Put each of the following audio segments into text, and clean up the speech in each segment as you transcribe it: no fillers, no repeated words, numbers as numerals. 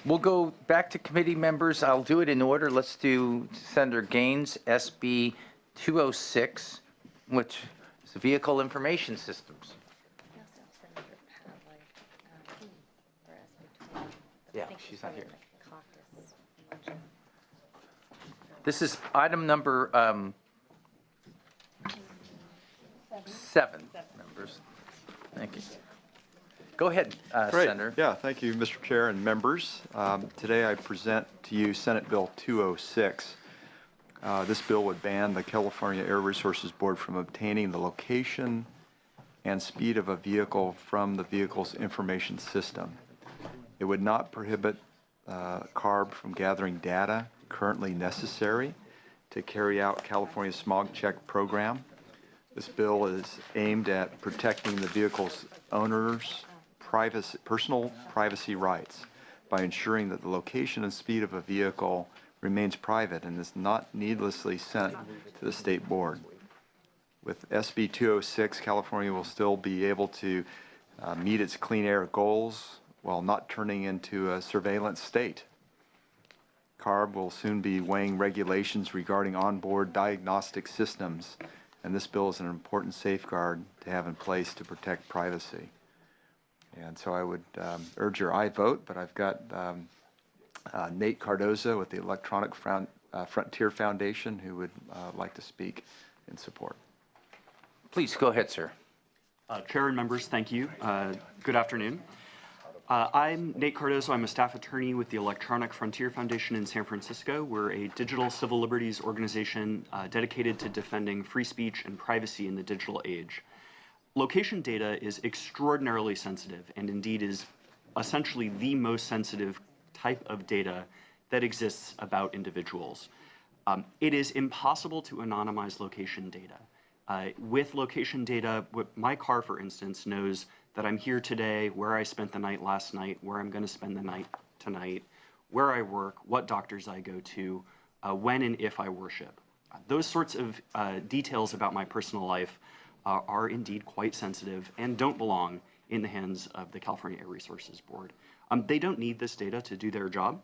We'll go back to committee members. I'll do it in order. Let's do Senator Gaines, SB 206, which is the Vehicle Information Systems. Yeah, she's not here. This is item number 7, members. Thank you. Go ahead, Great. Senator. Yeah, thank you, Mr. Chair and members. Today I present to you Senate Bill 206. This bill would ban the California Air Resources Board from obtaining the location and speed of a vehicle from the vehicle's information system. It would not prohibit CARB from gathering data currently necessary to carry out California's smog check program. This bill is aimed at protecting the vehicle's owners' personal privacy rights by ensuring that the location and speed of a vehicle remains private and is not needlessly sent to the state board. With SB 206, California will still be able to meet its clean air goals while not turning into a surveillance state. CARB will soon be weighing regulations regarding onboard diagnostic systems, and this bill is an important safeguard to have in place to protect privacy. And so I would urge your aye vote, but I've got Nate Cardozo with the Electronic Frontier Foundation who would like to speak in support. Please go ahead, sir. Chair and members, thank you. Good afternoon. I'm Nate Cardozo. I'm a staff attorney with the Electronic Frontier Foundation in San Francisco. We're a digital civil liberties organization dedicated to defending free speech and privacy in the digital age. Location data is extraordinarily sensitive and indeed is essentially the most sensitive type of data that exists about individuals. It is impossible to anonymize location data. With location data, my car, for instance, knows that I'm here today, where I spent the night last night, where I'm going to spend the night tonight, where I work, what doctors I go to, when and if I worship. Those sorts of details about my personal life are indeed quite sensitive and don't belong in the hands of the California Air Resources Board. They don't need this data to do their job,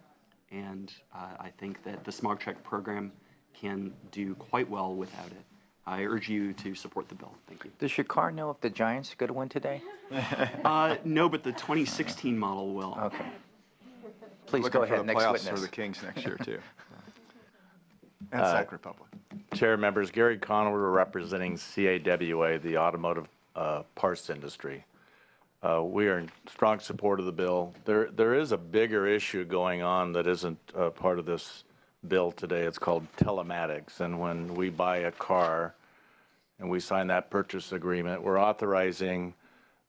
and I think that the smog check program can do quite well without it. I urge you to support the bill. Thank you. Does your car know if the Giants are going to win today? No, but the 2016 model will. Okay. Please go ahead. Next witness. For the Kings next year too, and Sac Republic. Chair members, Gary Conover representing CAWA, the automotive parts industry. We are in strong support of the bill. There is a bigger issue going on that isn't part of this bill today. It's called telematics, and when we buy a car and we sign that purchase agreement, we're authorizing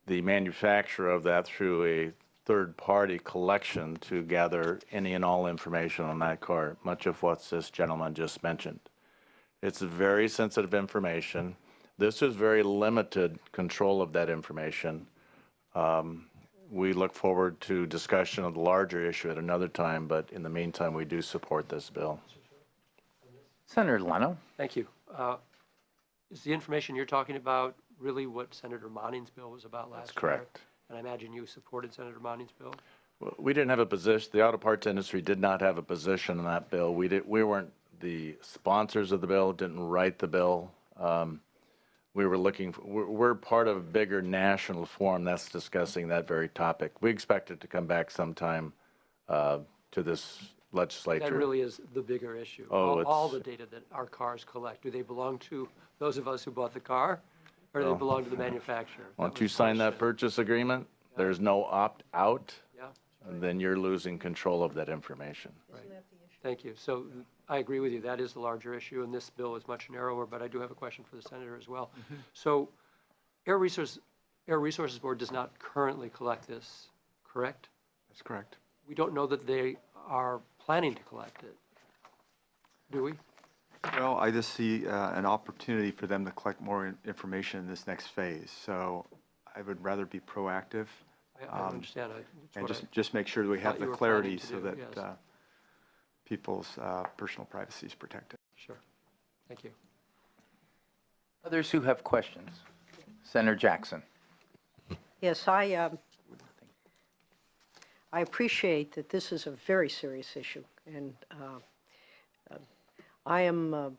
the manufacturer of that through a third-party collection to gather any and all information on that car, much of what this gentleman just mentioned. It's very sensitive information. This is very limited control of that information. We look forward to discussion of the larger issue at another time, but in the meantime, we do support this bill. Senator Leno. Thank you. Is the information you're talking about really what Senator Moning's bill was about last year? That's correct. And I imagine you supported Senator Moning's bill? Well, we didn't have a position. The auto parts industry did not have a position in that bill. We weren't the sponsors of the bill, didn't write the bill. We were looking for, we're part of a bigger national forum that's discussing that very topic. We expect it to come back sometime to this legislature. That really is the bigger issue. Oh, all the data that our cars collect, do they belong to those of us who bought the car, or do they belong to the manufacturer? Once you sign that purchase agreement, there's no opt-out, Yeah. and then you're losing control of that information. Right. Thank you. So I agree with you. That is the larger issue, and this bill is much narrower, but I do have a question for the senator as well. So Air Resources Board does not currently collect this, correct? That's correct. We don't know that they are planning to collect it, do we? Well, I just see an opportunity for them to collect more information in this next phase. So I would rather be proactive. I understand. And just make sure that we have the clarity so that yes. People's personal privacy is protected. Sure. Thank you. Others who have questions? Senator Jackson. Yes, I appreciate that this is a very serious issue, and I am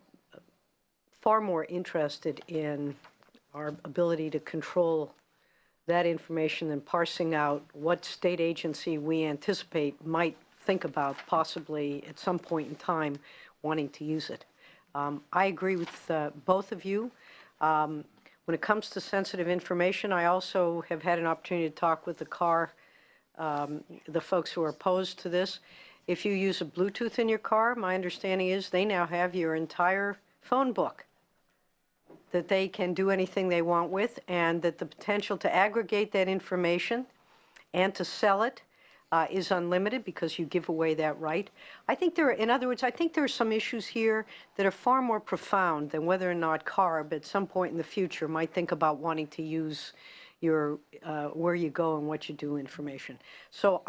far more interested in our ability to control that information than parsing out what state agency we anticipate might think about possibly at some point in time wanting to use it. I agree with both of you. When it comes to sensitive information, I also have had an opportunity to talk with the folks who are opposed to this. If you use a Bluetooth in your car, my understanding is they now have your entire phone book that they can do anything they want with, and that the potential to aggregate that information and to sell it is unlimited because you give away that right. I think in other words, I think there are some issues here that are far more profound than whether or not CARB at some point in the future might think about wanting to use your where you go and what you do information. So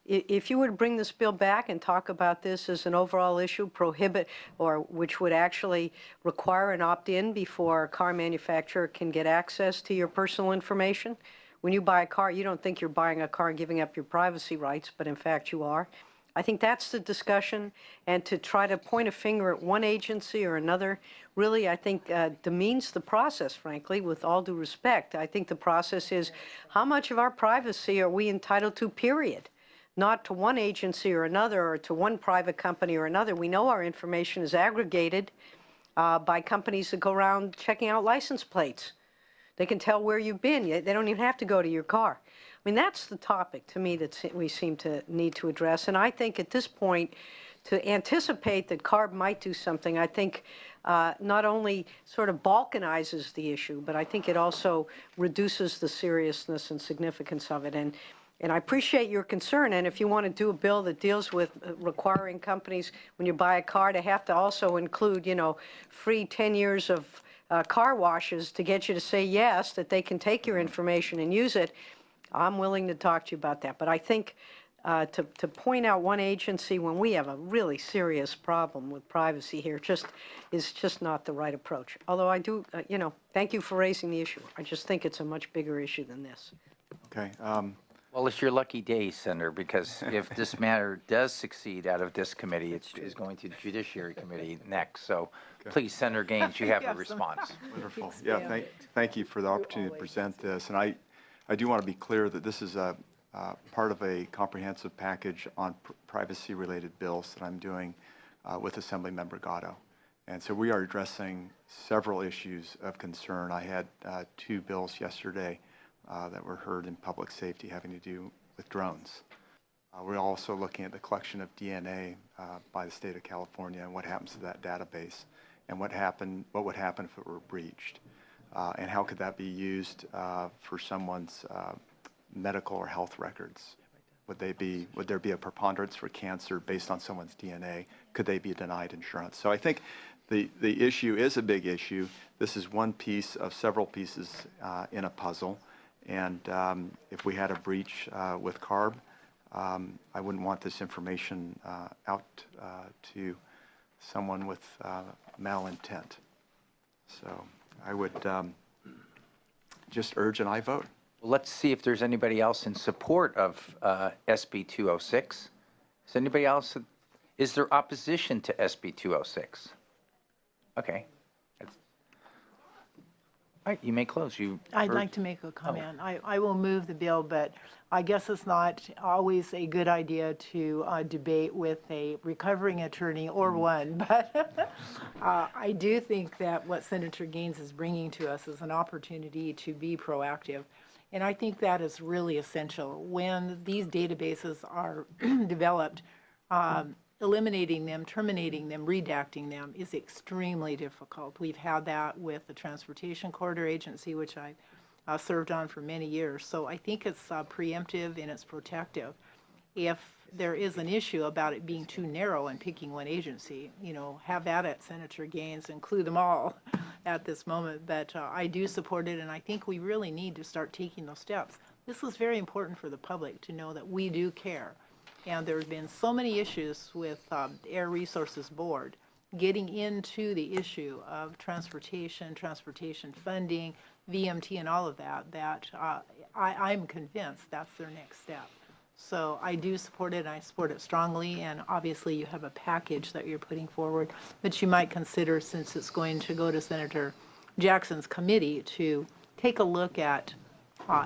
if you would bring this bill back and talk about this as an overall issue, which would actually require an opt-in before a car manufacturer can get access to your personal information. When you buy a car, you don't think you're buying a car and giving up your privacy rights, but in fact you are. I think that's the discussion, and to try to point a finger at one agency or another, really, I think demeans the process, frankly, with all due respect. I think the process is how much of our privacy are we entitled to, period? Not to one agency or another, or to one private company or another. We know our information is aggregated by companies that go around checking out license plates. They can tell where you've been. They don't even have to go to your car. I mean, that's the topic to me that we seem to need to address. And I think at this point, to anticipate that CARB might do something, I think not only sort of balkanizes the issue, but I think it also reduces the seriousness and significance of it. And I appreciate your concern, and if you want to do a bill that deals with requiring companies, when you buy a car, to have to also include, free 10 years of car washes to get you to say yes, that they can take your information and use it, I'm willing to talk to you about that. But I think to point out one agency when we have a really serious problem with privacy here is just not the right approach. Although I do, thank you for raising the issue. I just think it's a much bigger issue than this. Okay. Well, it's your lucky day, Senator, because if this matter does succeed out of this committee, it is going to the Judiciary Committee next. So please, Senator Gaines, you have a response. Wonderful. Yeah, thank you for the opportunity to present this. And I do want to be clear that this is a part of a comprehensive package on privacy-related bills that I'm doing with Assemblymember Gatto. And so we are addressing several issues of concern. I had 2 bills yesterday that were heard in public safety having to do with drones. We're also looking at the collection of DNA by the state of California and what happens to that database, and what would happen if it were breached, and how could that be used for someone's medical or health records. Would there be a preponderance for cancer based on someone's DNA? Could they be denied insurance? So I think the issue is a big issue. This is one piece of several pieces in a puzzle. And if we had a breach with CARB, I wouldn't want this information out to someone with malintent. So I would just urge an aye vote. Well, let's see if there's anybody else in support of SB 206. Is anybody else? Is there opposition to SB 206? Okay. All right, you may close. I'd like to make a comment. I will move the bill, but I guess it's not always a good idea to debate with a recovering attorney or one. But I do think that what Senator Gaines is bringing to us is an opportunity to be proactive. And I think that is really essential. When these databases are developed, eliminating them, terminating them, redacting them is extremely difficult. We've had that with the Transportation Corridor Agency, which I served on for many years. So I think it's preemptive and it's protective. If there is an issue about it being too narrow and picking one agency, have at it, Senator Gaines, include them all at this moment. But I do support it, and I think we really need to start taking those steps. This is very important for the public to know that we do care. And there's been so many issues with the Air Resources Board getting into the issue of transportation funding, VMT and all of that, I'm convinced that's their next step. So I do support it, and I support it strongly, and obviously you have a package that you're putting forward, but you might consider, since it's going to go to Senator Jackson's committee, to take a look at,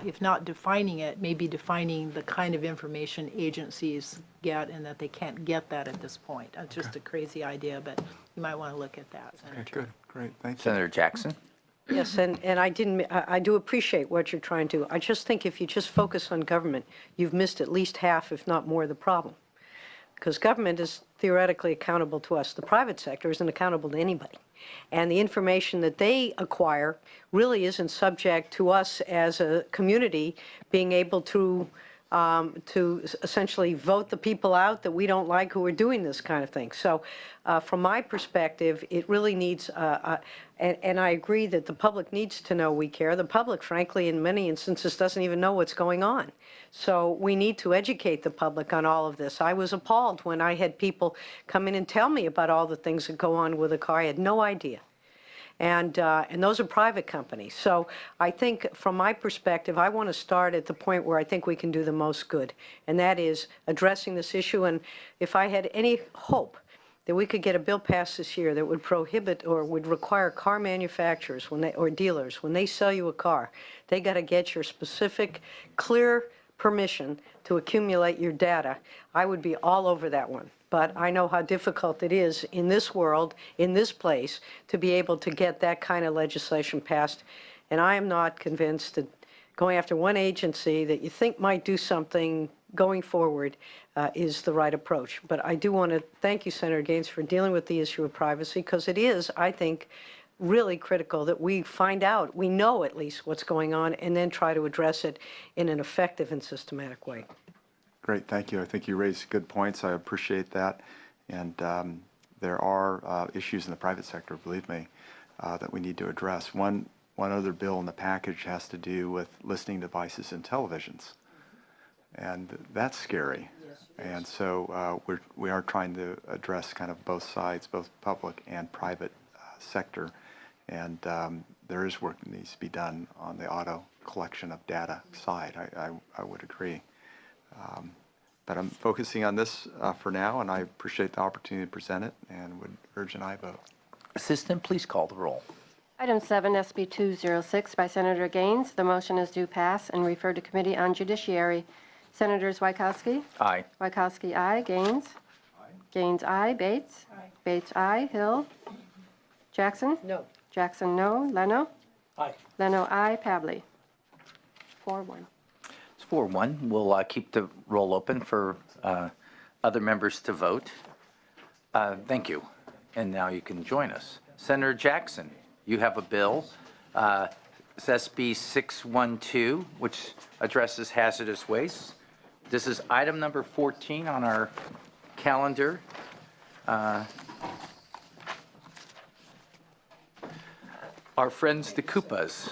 if not defining it, maybe defining the kind of information agencies get and that they can't get that at this point. That's just a crazy idea, but you might want to look at that, Senator. Okay, good, great, thank you. Senator Jackson? Yes, and I do appreciate what you're trying to do. I just think if you just focus on government, you've missed at least half, if not more, of the problem. Because government is theoretically accountable to us. The private sector isn't accountable to anybody. And the information that they acquire really isn't subject to us as a community being able to essentially vote the people out that we don't like who are doing this kind of thing. So from my perspective, it really needs, and I agree that the public needs to know we care. The public, frankly, in many instances doesn't even know what's going on. So we need to educate the public on all of this. I was appalled when I had people come in and tell me about all the things that go on with a car. I had no idea. And those are private companies. So I think from my perspective, I want to start at the point where I think we can do the most good, and that is addressing this issue. And if I had any hope that we could get a bill passed this year that would prohibit or would require car manufacturers or dealers, when they sell you a car, they got to get your specific, clear permission to accumulate your data, I would be all over that one. But I know how difficult it is in this world, in this place, to be able to get that kind of legislation passed. And I am not convinced that going after one agency that you think might do something going forward is the right approach. But I do want to thank you, Senator Gaines, for dealing with the issue of privacy, because it is, I think, really critical that we find out, we know at least what's going on, and then try to address it in an effective and systematic way. Great, thank you. I think you raised good points. I appreciate that. And there are issues in the private sector, believe me, that we need to address. One other bill in the package has to do with listening devices in televisions. And that's scary. And so we are trying to address kind of both sides, both public and private sector. And there is work that needs to be done on the auto collection of data side. I would agree. But I'm focusing on this for now, and I appreciate the opportunity to present it and would urge an aye vote. Assistant, please call the roll. Item 7, SB 206 by Senator Gaines. The motion is due pass and refer to Committee on Judiciary. Senators Wykowski? Aye. Wykowski, aye. Gaines? Aye. Gaines, aye. Bates? Aye. Bates, aye. Hill? Jackson? No. Jackson, no. Leno? Aye. Leno, aye. Pavley? 4-1. It's 4-1. We'll keep the roll open for other members to vote. Thank you. And now you can join us. Senator Jackson, you have a bill. It's SB 612, which addresses hazardous waste. This is item number 14 on our calendar. Our friends, the Koopas.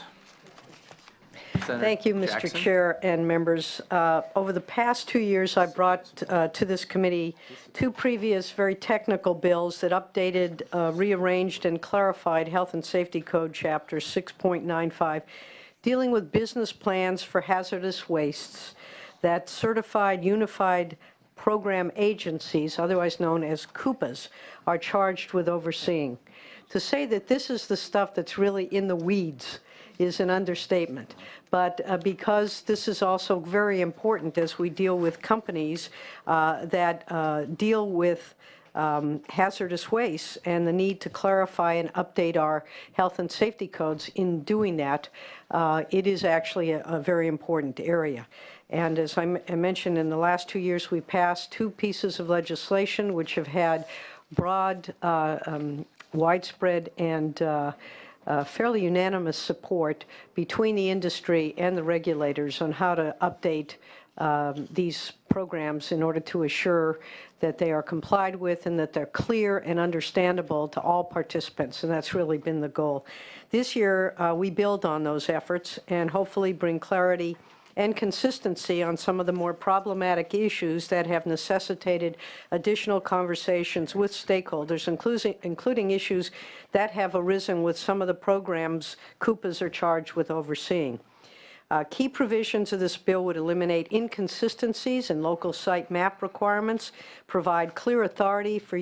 Senator Thank you, Mr. Jackson. Chair and members. Over the past 2 years, I brought to this committee 2 previous very technical bills that updated, rearranged, and clarified Health and Safety Code Chapter 6.95, dealing with business plans for hazardous wastes that certified unified program agencies, otherwise known as Koopas, are charged with overseeing. To say that this is the stuff that's really in the weeds is an understatement. But because this is also very important as we deal with companies that deal with hazardous waste and the need to clarify and update our health and safety codes in doing that, it is actually a very important area. And as I mentioned, in the last 2 years, we passed 2 pieces of legislation which have had broad, widespread, and fairly unanimous support between the industry and the regulators on how to update these programs in order to assure that they are complied with and that they're clear and understandable to all participants, and that's really been the goal. This year, we build on those efforts and hopefully bring clarity and consistency on some of the more problematic issues that have necessitated additional conversations with stakeholders, including issues that have arisen with some of the programs Koopas are charged with overseeing. Key provisions of this bill would eliminate inconsistencies in local site map requirements, provide clear authority for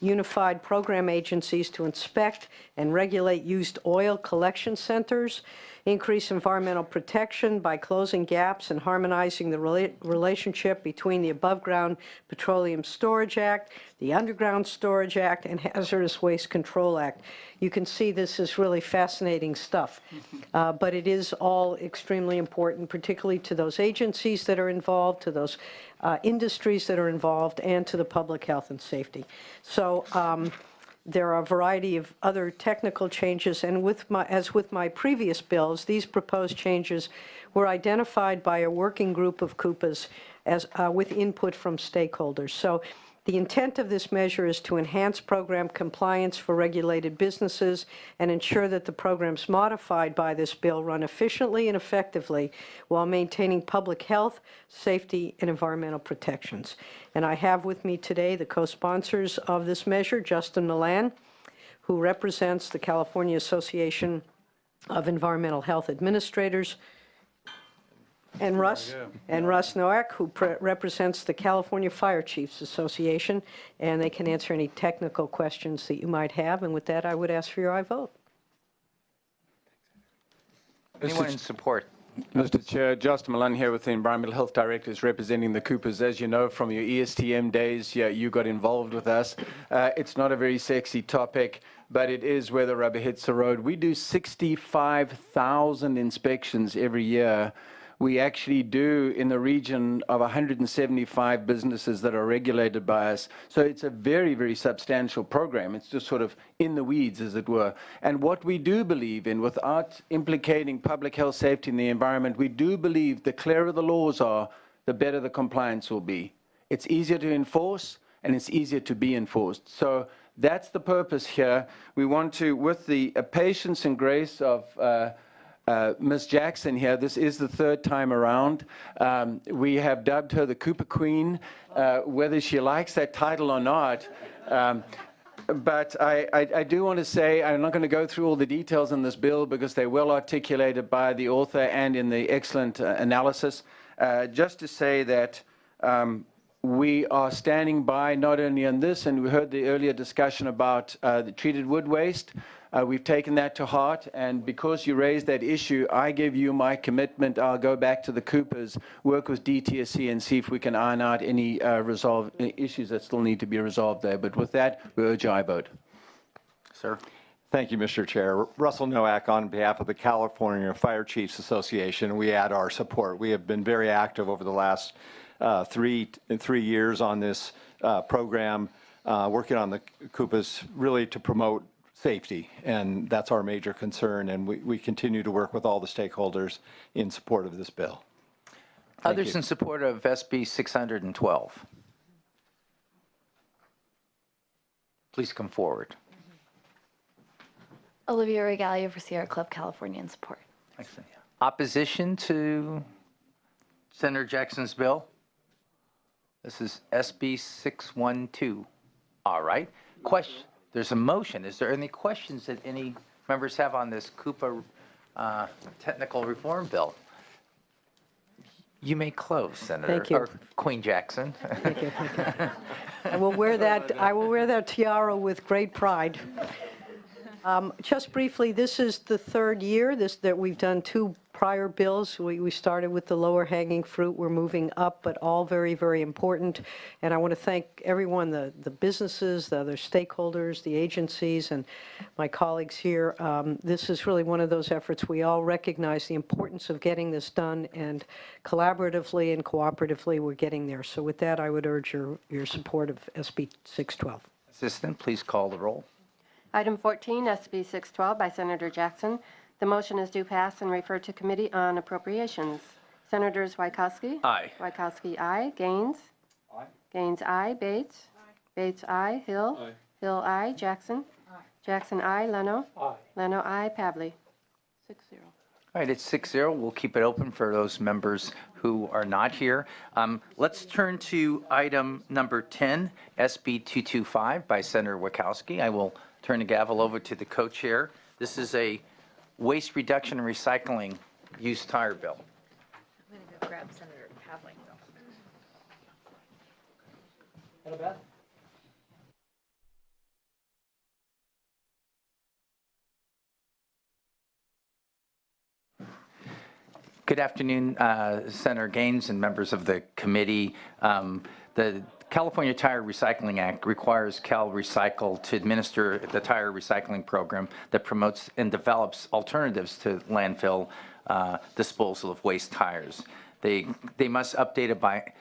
unified program agencies to inspect and regulate used oil collection centers, increase environmental protection by closing gaps and harmonizing the relationship between the Above-Ground Petroleum Storage Act, the Underground Storage Act, and Hazardous Waste Control Act. You can see this is really fascinating stuff, but it is all extremely important, particularly to those agencies that are involved, to those industries that are involved, and to the public health and safety. So there are a variety of other technical changes, and as with my previous bills, these proposed changes were identified by a working group of CUPAs as, with input from stakeholders. So the intent of this measure is to enhance program compliance for regulated businesses and ensure that the programs modified by this bill run efficiently and effectively while maintaining public health, safety, and environmental protections. And I have with me today the co-sponsors of this measure, Justin Milan, who represents the California Association of Environmental Health Administrators, and Russ Noack, who represents the California Fire Chiefs Association, and they can answer any technical questions that you might have. And with that, I would ask for your aye vote. Anyone in support? Mr. Chair, Justin Milan here with the Environmental Health Directors representing the Coopers. As you know from your ESTM days, you got involved with us. It's not a very sexy topic, but it is where the rubber hits the road. We do 65,000 inspections every year. We actually do in the region of 175 businesses that are regulated by us. So it's a very, very substantial program. It's just sort of in the weeds, as it were. And what we do believe in, without implicating public health, safety, and the environment, we do believe the clearer the laws are, the better the compliance will be. It's easier to enforce, and it's easier to be enforced. So that's the purpose here. We want to, with the patience and grace of Ms. Jackson here, this is the third time around. We have dubbed her the Cooper Queen, whether she likes that title or not. But I do want to say, I'm not going to go through all the details in this bill because they're well articulated by the author and in the excellent analysis. Just to say that we are standing by not only on this, and we heard the earlier discussion about the treated wood waste. We've taken that to heart, and because you raised that issue, I give you my commitment. I'll go back to the Coopers, work with DTSC, and see if we can iron out any issues that still need to be resolved there. But with that, we urge aye vote. Sir? Thank you, Mr. Chair. Russell Noack on behalf of the California Fire Chiefs Association. We add our support. We have been very active over the last three years on this program, working on the CUPAs really to promote safety, and that's our major concern, and we continue to work with all the stakeholders in support of this bill. Others in support of SB 612? Please come forward. Olivia Regalia for Sierra Club, California, in support. Excellent. Opposition to Senator Jackson's bill? This is SB 612. All right. Question. There's a motion. Is there any questions that any members have on this Cooper technical reform bill? You may close, Senator. Thank you. Or Queen Jackson. Thank you. I will wear that tiara with great pride. Just briefly, this is the third year that we've done two prior bills. We started with the lower hanging fruit. We're moving up, but all very, very important. And I want to thank everyone, the businesses, the other stakeholders, the agencies, and my colleagues here. This is really one of those efforts. We all recognize the importance of getting this done, and collaboratively and cooperatively, we're getting there. So with that, I would urge your support of SB 612. Assistant, please call the roll. Item 14, SB 612 by Senator Jackson. The motion is due pass and refer to Committee on Appropriations. Senators Wieckowski? Aye. Wieckowski, aye. Gaines? Aye. Gaines, aye. Bates? Aye. Bates, aye. Hill? Aye. Hill, aye. Jackson? Aye. Jackson, aye. Leno? Aye. Leno, aye. Pavley? 6-0. All right, it's 6-0. We'll keep it open for those members who are not here. Let's turn to item number 10, SB 225 by Senator Wieckowski. I will turn the gavel over to the co-chair. This is a waste reduction and recycling used tire bill. I'm going to go grab Senator Pavlik. Good afternoon, Senator Gaines and members of the committee. The California Tire Recycling Act requires Cal Recycle to administer the tire recycling program that promotes and develops alternatives to landfill disposal of waste tires. They must update it by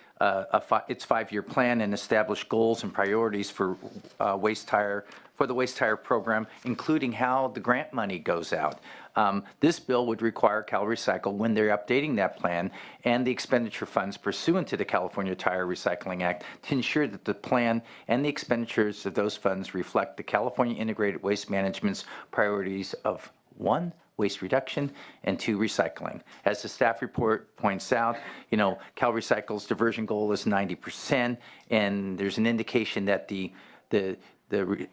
its 5-year plan and establish goals and priorities for the waste tire program, including how the grant money goes out. This bill would require Cal Recycle, when they're updating that plan and the expenditure funds pursuant to the California Tire Recycling Act, to ensure that the plan and the expenditures of those funds reflect the California Integrated Waste Management's priorities of 1, waste reduction, and 2, recycling. As the staff report points out, Cal Recycle's diversion goal is 90%, and there's an indication that the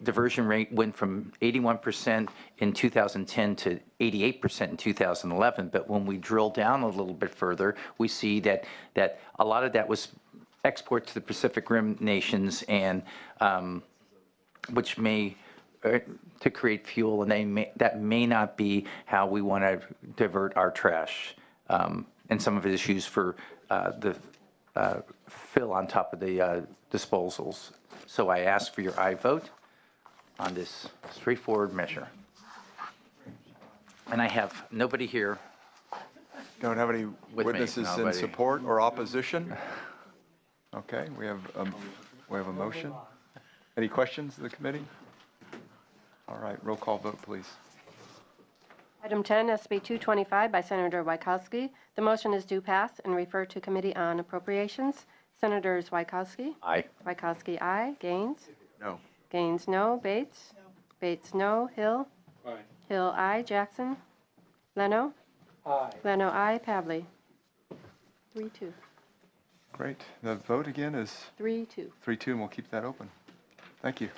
diversion rate went from 81% in 2010 to 88% in 2011. But when we drill down a little bit further, we see that a lot of that was export to the Pacific Rim nations, and which may to create fuel, and that may not be how we want to divert our trash. And some of it is used for the fill on top of the disposals. So I ask for your aye vote on this straightforward measure. And I have nobody here. Don't have any With me, witnesses in nobody. support or opposition? Okay, we have a motion. Any questions of the committee? All right, roll call vote, please. Item 10, SB 225 by Senator Wajkowski. The motion is due pass and refer to Committee on Appropriations. Senators Wajkowski? Aye. Wajkowski, aye. Gaines? No. Gaines, no. Bates? Bates, no. Hill? Aye. Hill, aye. Jackson? Leno? Aye. Leno, aye. Pavley? 3-2. Great. The vote again is 3-2. 3-2, and we'll keep that open. Thank you.